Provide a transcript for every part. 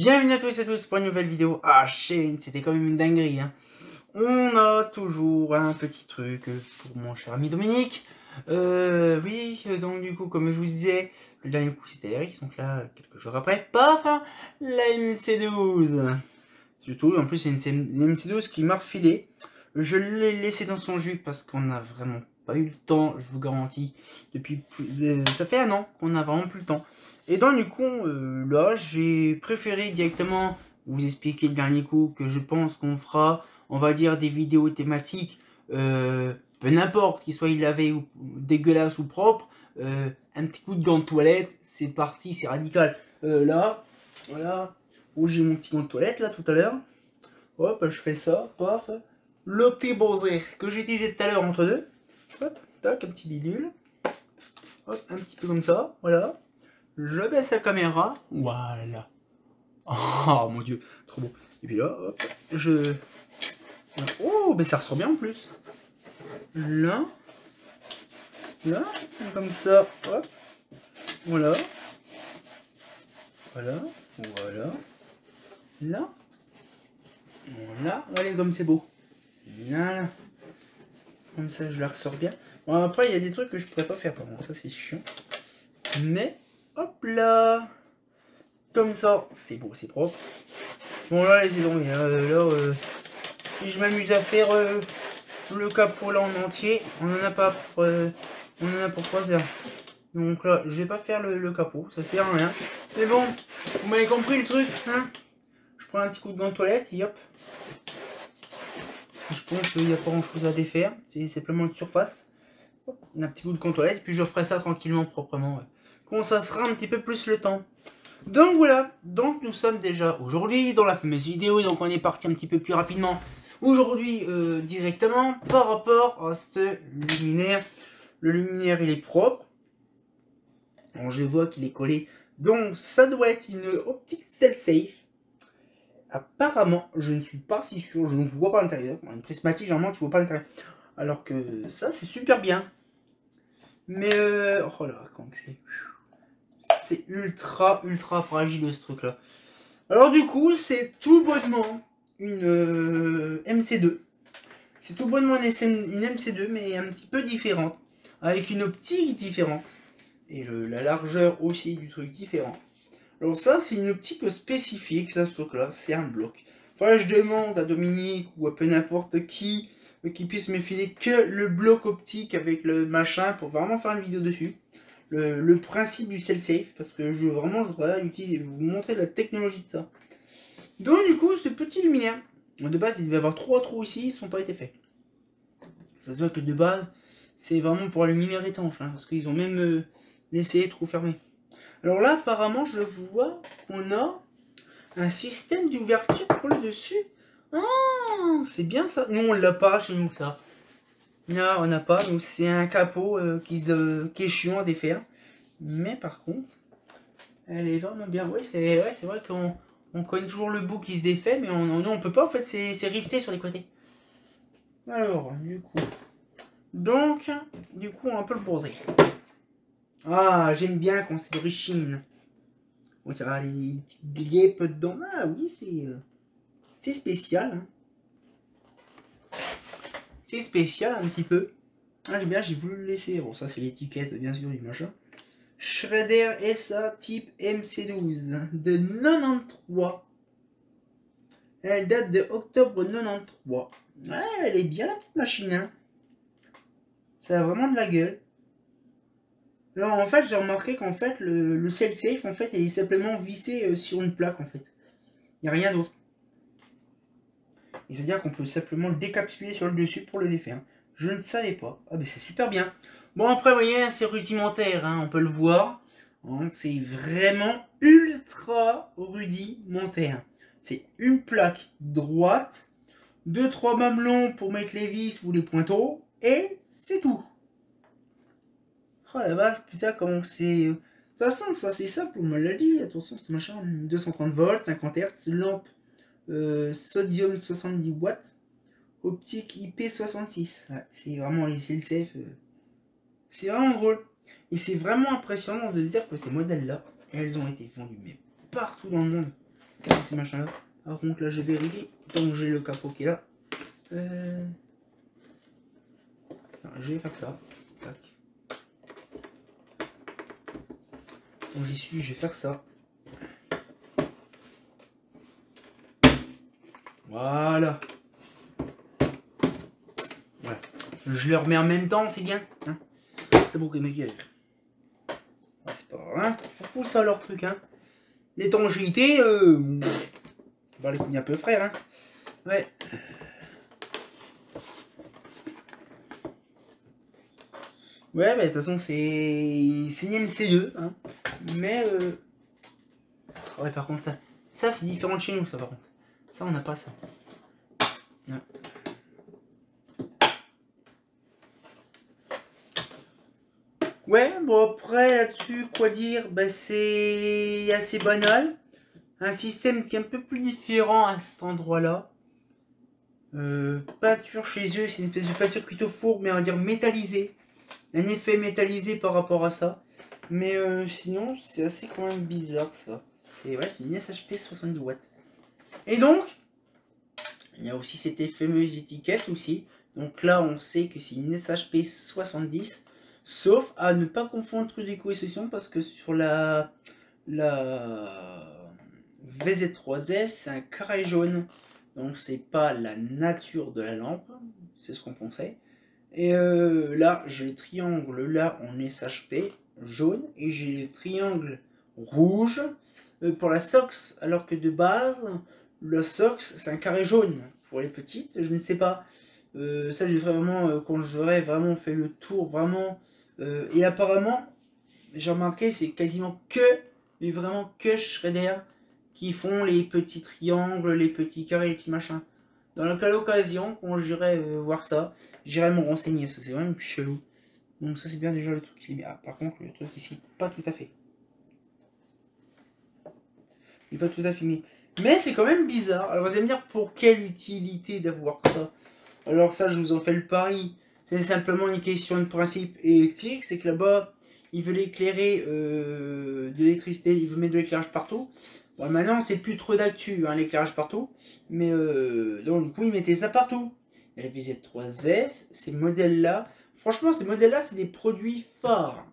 Bienvenue à tous pour une nouvelle vidéo. Ah, c'était quand même une dinguerie, hein. On a toujours un petit truc pour mon cher ami Dominique. Oui, donc du coup, comme je vous disais, le dernier coup c'était Eric, donc là, quelques jours après, paf, hein, la MC12. Surtout, en plus, c'est une MC12 qui m'a refilé. Je l'ai laissé dans son jus parce qu'on n'a vraiment pas eu le temps, je vous garantis. Ça fait un an qu'on n'a vraiment plus le temps. Et donc, du coup, là, j'ai préféré directement vous expliquer le dernier coup que je pense qu'on fera, on va dire, des vidéos thématiques, peu n'importe, qu'ils soient lavés ou dégueulasses ou propres. Un petit coup de gant de toilette, c'est parti, c'est radical. Là, voilà. Où j'ai mon petit gant de toilette là tout à l'heure. Hop, je fais ça, paf. Le petit bosé que j'ai utilisé tout à l'heure entre deux. Hop, tac, un petit bidule. Hop, un petit peu comme ça, voilà. Je baisse la caméra, voilà. Oh mon dieu, trop beau. Et puis là, hop, oh, mais ça ressort bien en plus. Là, comme ça, hop. Voilà. Voilà, voilà. Là. Voilà, allez comme c'est beau. Voilà. Comme ça, je la ressors bien. Bon, après, il y a des trucs que je pourrais pas faire, pardon, ça c'est chiant. Mais, hop là. Comme ça, c'est beau, c'est propre. Bon, là, laissez tomber. Si je m'amuse à faire le capot là en entier, on en a pas pour, on en a pour 3 heures. Donc là, je vais pas faire le capot, ça sert à rien. Mais bon, vous m'avez compris le truc, hein? Je prends un petit coup de gant de toilette, et hop. Je pense qu'il n'y a pas grand chose à défaire, c'est simplement une surface. Un petit coup de gant de toilette, puis je ferai ça tranquillement, proprement. Quand ça sera un petit peu plus le temps. Donc voilà, donc nous sommes déjà aujourd'hui dans la fameuse vidéo, donc on est parti un petit peu plus rapidement. Aujourd'hui, directement, par rapport à ce luminaire. Le luminaire, il est propre. Alors, je vois qu'il est collé. Donc, ça doit être une optique StealthSafe. Apparemment, je ne suis pas si sûr, je ne vois pas l'intérieur. Une prismatique, généralement, tu vois pas l'intérieur. Alors que ça, c'est super bien. Mais, oh là, comment c'est ultra fragile ce truc-là. Alors, du coup, c'est tout bonnement une MC2. C'est tout bonnement une MC2, mais un petit peu différente. Avec une optique différente. Et la largeur aussi du truc différent. Alors ça, c'est une optique spécifique, ça, ce truc-là, c'est un bloc. Enfin, je demande à Dominique ou à peu n'importe qui puisse me filer que le bloc optique avec le machin pour vraiment faire une vidéo dessus. Le principe du StealthSafe, parce que je voudrais utiliser, vous montrer la technologie de ça. Donc du coup, ce petit luminaire, de base, il devait y avoir 3 trous ici, ils ne sont pas été faits. Ça se voit que de base, c'est vraiment pour un luminaire étanche, hein, parce qu'ils ont même laissé les trous fermés. Alors là, apparemment, je vois qu'on a un système d'ouverture pour le dessus. Ah, c'est bien ça. Nous, on l'a pas chez nous, ça. Non, on n'a pas. Nous, c'est un capot qui est chiant à défaire. Mais par contre, elle est vraiment bien. Oui, c'est vrai qu'on connaît toujours le bout qui se défait, mais on peut pas. En fait, c'est rifté sur les côtés. Alors, du coup. Donc, du coup, on peut le poser. Ah, j'aime bien quand c'est d'origine. On dirait les petites guêpes dedans. Ah oui, c'est spécial. Hein. C'est spécial un petit peu. Ah, j'aime bien, j'ai voulu le laisser. Bon, ça, c'est l'étiquette, bien sûr, du machin. Schrader SA type MC12 de 93. Elle date de octobre 93. Ouais, elle est bien la petite machine. Hein. Ça a vraiment de la gueule. Alors en fait, j'ai remarqué qu'en fait, le StealthSafe, en fait, il est simplement vissé sur une plaque, en fait. Il n'y a rien d'autre. Et c'est-à-dire qu'on peut simplement le décapsuler sur le dessus pour le défaire. Je ne savais pas. Ah, mais c'est super bien. Bon, après, vous voyez, c'est rudimentaire, hein, on peut le voir. Hein, c'est vraiment ultra rudimentaire. C'est une plaque droite, 2-3 mamelons pour mettre les vis ou les pointeaux, et c'est tout. Oh la vache, putain, comment c'est... De toute façon, ça c'est simple, on me l'a dit. Attention, ce machin, 230 volts, 50 Hz, lampe sodium 70 watts, optique IP66. Ouais, c'est vraiment les StealthSafe. C'est vraiment drôle. Et c'est vraiment impressionnant de dire que ces modèles-là, elles ont été vendues mais partout dans le monde. ces machins là. Par contre là je vais régler, tant que j'ai le capot qui est là. Non, je vais faire ça. Tac. Donc j'y suis, je vais faire ça. Voilà. Voilà. Je le remets en même temps, c'est bien. Hein, c'est bon que mes gars. C'est pas grave, hein. Faut ça leur truc, hein. L'étanchéité, on va les couilles un peu frère, hein. Ouais. Ouais, bah de toute façon c'est une MC2, hein. Mais ouais, par contre ça c'est différent de chez nous, ça par contre. Ça on n'a pas ça. Ouais. Ouais, bon après là-dessus, quoi dire, bah, c'est assez banal. Un système qui est un peu plus différent à cet endroit-là. Peinture chez eux, c'est une espèce de peinture plutôt fourbe, mais on va dire métallisée. Un effet métallisé par rapport à ça. Mais sinon, c'est assez quand même bizarre ça. C'est ouais, une SHP 70 watts. Et donc, il y a aussi cette fameuse étiquette aussi. Donc là, on sait que c'est une SHP 70. Sauf à ne pas confondre truc d'éco-session parce que sur la VZ3S, c'est un carré jaune. Donc c'est pas la nature de la lampe. C'est ce qu'on pensait. Et là, j'ai le triangle là en SHP jaune et j'ai le triangle rouge pour la SOX, alors que de base, le SOX c'est un carré jaune pour les petites. Je ne sais pas. Ça, j'ai vraiment quand j'aurais vraiment fait le tour, vraiment. Et apparemment, j'ai remarqué, c'est quasiment que, mais vraiment que Shredder qui font les petits triangles, les petits carrés, les petits machins. Dans la cas l'occasion, quand j'irai voir ça, j'irai me renseigner, parce que c'est vraiment chelou. Donc ça c'est bien déjà le truc qui est bien. Ah, par contre le truc ici, pas tout à fait. Il n'est pas tout à fait mis. Mais c'est quand même bizarre. Alors vous allez me dire pour quelle utilité d'avoir ça. Alors ça je vous en fais le pari. C'est simplement une question de principe électrique. C'est que là-bas, ils veulent éclairer de l'électricité, ils veulent mettre de l'éclairage partout. Bon, maintenant, c'est plus trop d'actu, hein, l'éclairage partout. Mais donc, du coup, ils mettaient ça partout. Il y a la VZ3S, ces modèles-là. Franchement, ces modèles-là, c'est des produits phares.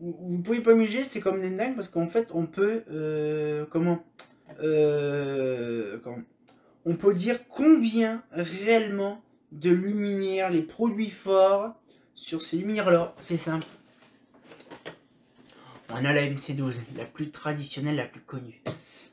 Vous pouvez pas miger, c'est comme des dingues parce qu'en fait, on peut. On peut dire combien réellement de luminaires, les produits forts sur ces lumières-là. C'est simple. On a la MC12, la plus traditionnelle, la plus connue.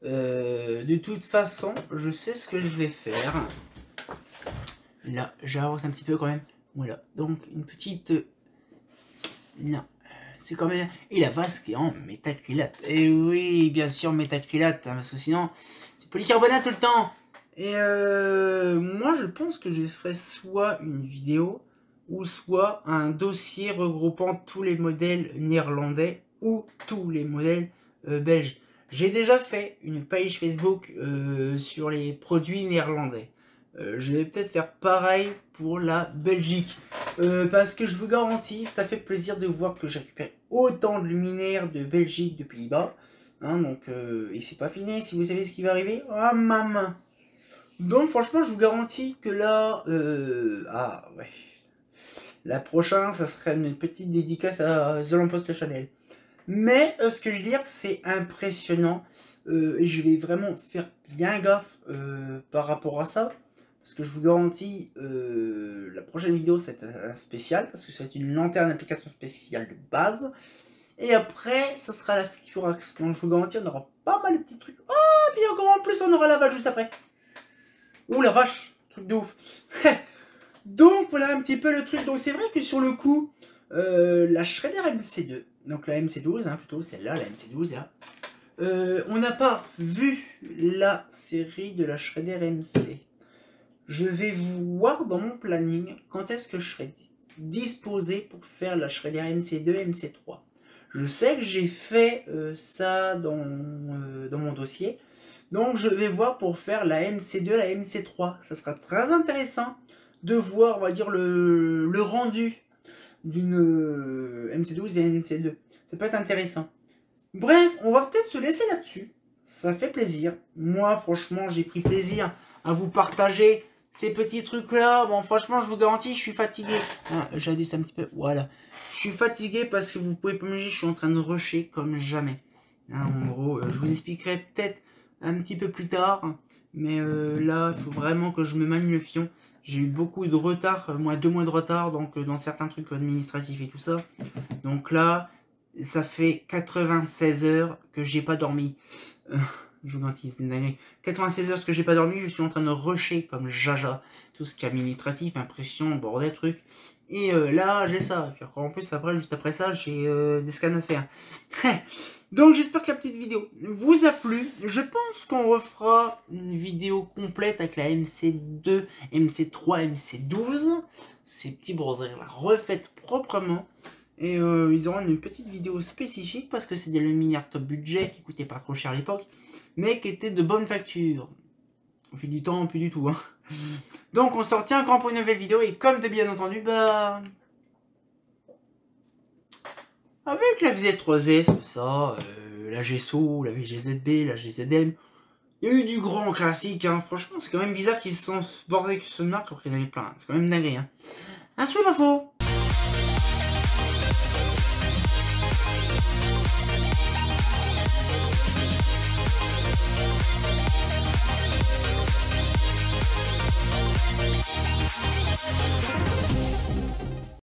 De toute façon, je sais ce que je vais faire. Là, j'avance un petit peu quand même. Voilà, donc une petite... Non, c'est quand même... Et la vasque est en métacrylate. Et oui, bien sûr, métacrylate, hein, parce que sinon, c'est polycarbonate tout le temps. Et moi, je pense que je ferai soit une vidéo, ou soit un dossier regroupant tous les modèles néerlandais ou tous les modèles belges. J'ai déjà fait une page Facebook sur les produits néerlandais. Je vais peut-être faire pareil pour la Belgique. Parce que je vous garantis, ça fait plaisir de voir que j'ai récupéré autant de luminaires de Belgique, de Pays-Bas. Hein, donc, et c'est pas fini, si vous savez ce qui va arriver. Ah, ma main. Donc franchement, je vous garantis que là... ah, ouais. La prochaine, ça serait une petite dédicace à The Lamposte Chanel. Mais ce que je veux dire, c'est impressionnant. Et je vais vraiment faire bien gaffe par rapport à ça. Parce que je vous garantis, la prochaine vidéo, c'est un spécial. Parce que c'est une lanterne d'application spéciale de base. Et après, ça sera la Futurax. Donc je vous garantis, on aura pas mal de petits trucs. Oh, puis encore en plus, on aura la vache juste après. Ouh la vache, truc de ouf. Donc voilà un petit peu le truc. Donc c'est vrai que sur le coup, la Shredder MC2, donc la MC12, hein, plutôt celle-là, la MC12 là, on n'a pas vu la série de la Shredder MC. Je vais voir dans mon planning quand est-ce que je serai disposé pour faire la Shredder MC2 MC3. Je sais que j'ai fait ça dans mon dossier. Donc je vais voir pour faire la MC2, la MC3. Ça sera très intéressant de voir, on va dire, le rendu d'une MC12 et MC2. Ça peut être intéressant. Bref, on va peut-être se laisser là-dessus. ça fait plaisir. Moi, franchement, j'ai pris plaisir à vous partager ces petits trucs-là. Bon, franchement, je vous garantis, je suis fatigué. Ah, j'ai dit ça un petit peu. Voilà. Je suis fatigué parce que vous pouvez pas imaginer, je suis en train de rusher comme jamais. Hein, en gros, je vous expliquerai peut-être un petit peu plus tard. Mais là, il faut vraiment que je me manie le fion. J'ai eu beaucoup de retard, moi 2 mois de retard, donc dans certains trucs administratifs et tout ça. Donc là, ça fait 96 heures que j'ai pas dormi. Je vous garantis, c'est dingue. 96 heures que j'ai pas dormi, je suis en train de rusher comme jaja. Tout ce qui est administratif, impression, bordel, truc. Et là, j'ai ça. Puis encore en plus, après, juste après ça, j'ai des scans à faire. Donc j'espère que la petite vidéo vous a plu. Je pense qu'on refera une vidéo complète avec la MC2, MC3, MC12. Ces petits browsers là refaites proprement. Et ils auront une petite vidéo spécifique parce que c'est des luminaires top budget qui coûtaient pas trop cher à l'époque, mais qui étaient de bonne facture. Au fil du temps, plus du tout. Hein. Donc on se retient encore pour une nouvelle vidéo et comme de bien entendu, bah... avec la VZ3S, tout ça, la GSO, la VGZB, la GZM, il y a eu du grand classique, hein. Franchement c'est quand même bizarre qu'ils se sont bordés avec ce marque alors qu'il y en avait plein, c'est quand même dingue. Hein. Un sou d'info.